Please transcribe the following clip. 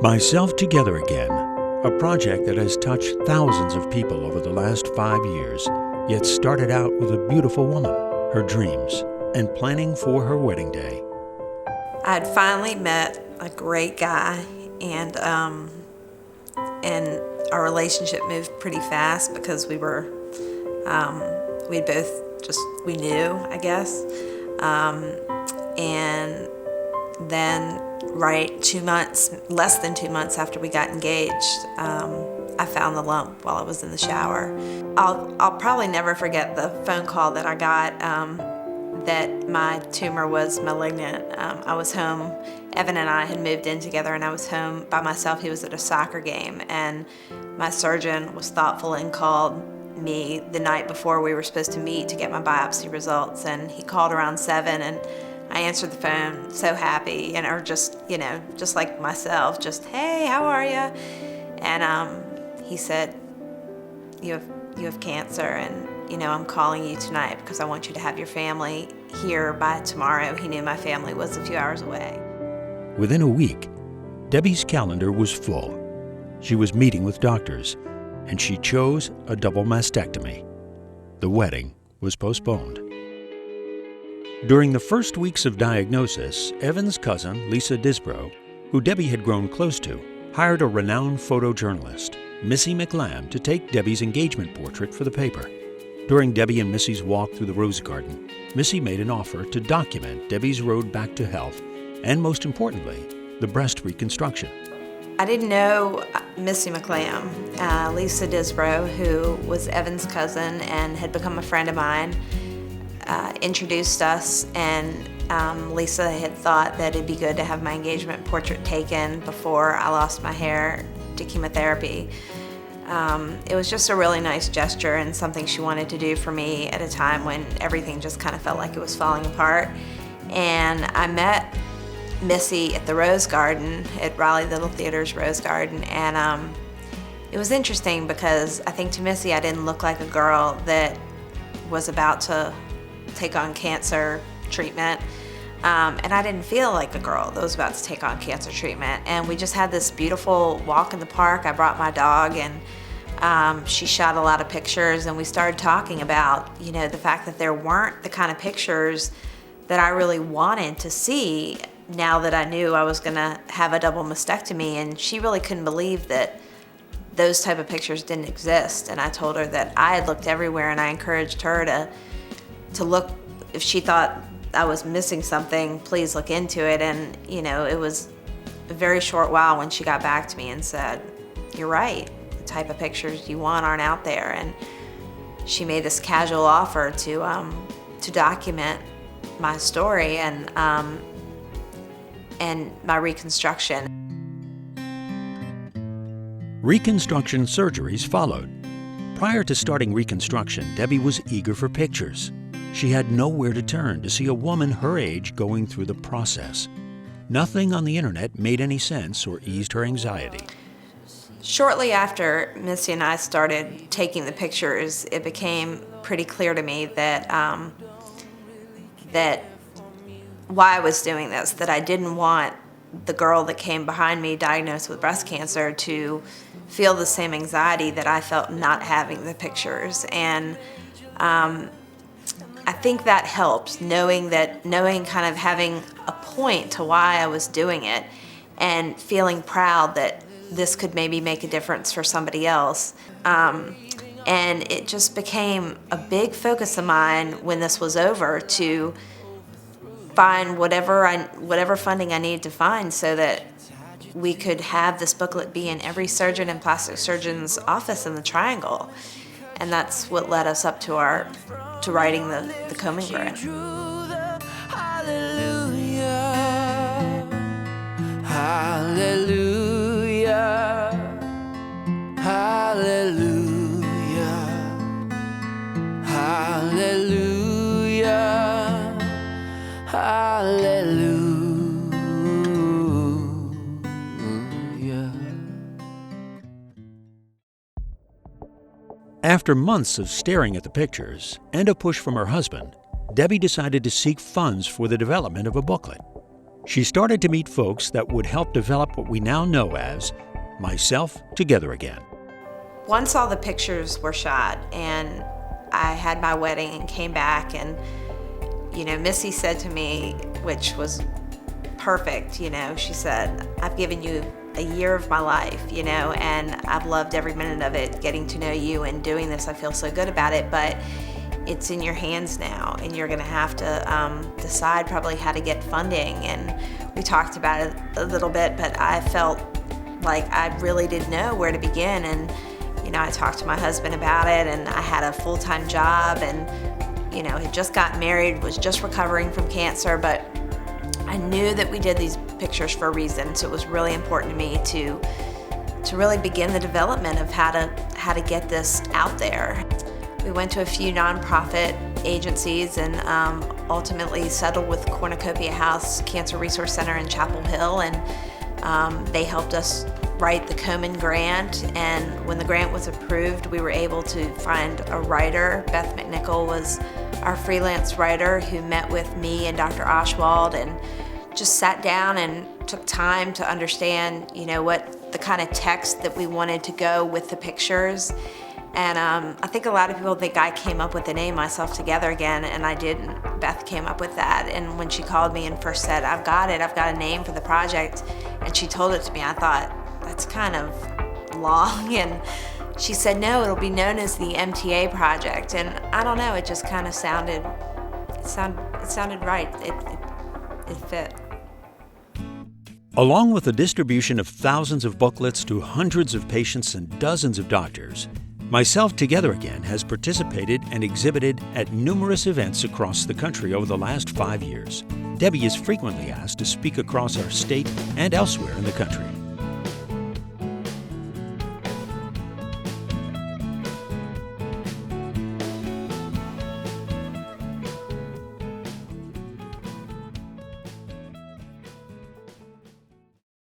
Myself Together Again, a project that has touched thousands of people over the last 5 years, yet started out with a beautiful woman, her dreams, and planning for her wedding day. I had finally met a great guy, and our relationship moved pretty fast because we knew, I guess. And then less than 2 months after we got engaged, I found the lump while I was in the shower. I'll probably never forget the phone call that I got that my tumor was malignant. I was home. Evan and I had moved in together, and I was home by myself. He was at a soccer game, and my surgeon was thoughtful and called me the night before we were supposed to meet to get my biopsy results. And he called around 7, and I answered the phone so happy, or just like myself, just, "Hey, how are you?" And he said, you have cancer, and I'm calling you tonight because I want you to have your family here by tomorrow. He knew my family was a few hours away. Within a week, Debbie's calendar was full. She was meeting with doctors, and she chose a double mastectomy. The wedding was postponed. During the first weeks of diagnosis, Evan's cousin, Lisa Disbrow, who Debbie had grown close to, hired a renowned photojournalist, Missy McLam, to take Debbie's engagement portrait for the paper. During Debbie and Missy's walk through the rose garden, Missy made an offer to document Debbie's road back to health and, most importantly, the breast reconstruction. I didn't know Missy McLam. Lisa Disbrow, who was Evan's cousin and had become a friend of mine, introduced us, and Lisa had thought that it'd be good to have my engagement portrait taken before I lost my hair to chemotherapy. It was just a really nice gesture and something she wanted to do for me at a time when everything just kind of felt like it was falling apart. And I met Missy at the Rose Garden, at Raleigh Little Theater's Rose Garden, and it was interesting because I think to Missy I didn't look like a girl that was about to take on cancer treatment, and I didn't feel like a girl that was about to take on cancer treatment. And we just had this beautiful walk in the park. I brought my dog, and she shot a lot of pictures, and we started talking about the fact that there weren't the kind of pictures that I really wanted to see now that I knew I was gonna have a double mastectomy. And she really couldn't believe that those type of pictures didn't exist. And I told her that I had looked everywhere, and I encouraged her to look. If she thought I was missing something, please look into it. And it was a very short while when she got back to me and said, "You're right, the type of pictures you want aren't out there." And she made this casual offer to document my story and my reconstruction. Reconstruction surgeries followed. Prior to starting reconstruction, Debbie was eager for pictures. She had nowhere to turn to see a woman her age going through the process. Nothing on the internet made any sense or eased her anxiety. Shortly after Missy and I started taking the pictures, it became pretty clear to me that why I was doing this, that I didn't want the girl that came behind me diagnosed with breast cancer to feel the same anxiety that I felt not having the pictures. And I think that helped, knowing kind of having a point to why I was doing it and feeling proud that this could maybe make a difference for somebody else. And it just became a big focus of mine when this was over to find whatever funding I needed to find so that we could have this booklet be in every surgeon and plastic surgeon's office in the Triangle. And that's what led us up to writing the Komen grant. Hallelujah, hallelujah, hallelujah, hallelujah, hallelujah. After months of staring at the pictures and a push from her husband, Debbie decided to seek funds for the development of a booklet. she started to meet folks that would help develop what we now know as Myself Together Again. Once all the pictures were shot and I had my wedding and came back, and Missy said to me, which was perfect, she said, "I've given you a year of my life, and I've loved every minute of it, getting to know you and doing this. I feel so good about it, but it's in your hands now, and you're gonna have to decide probably how to get funding." And we talked about it a little bit, but I felt like I really didn't know where to begin. And I talked to my husband about it, and I had a full-time job, and had just gotten married, was just recovering from cancer, but I knew that we did these pictures for a reason. So it was really important to me to really begin the development of how to get this out there. We went to a few nonprofit agencies and ultimately settled with Cornucopia House Cancer Resource Center in Chapel Hill, and they helped us write the Komen grant. And when the grant was approved, we were able to find a writer. Beth McNichol was our freelance writer who met with me and Dr. Oswald and just sat down and took time to understand, what the kind of text that we wanted to go with the pictures. And I think a lot of people think I came up with the name Myself Together Again, and I didn't. Beth came up with that. And when she called me and first said, I've got a name for the project, and she told it to me, I thought, that's kind of long. And she said, no, it'll be known as the MTA project. And I don't know, it just kind of sounded right. It fit. Along with the distribution of thousands of booklets to hundreds of patients and dozens of doctors, Myself Together Again has participated and exhibited at numerous events across the country over the last 5 years. Debbie is frequently asked to speak across our state and elsewhere in the country.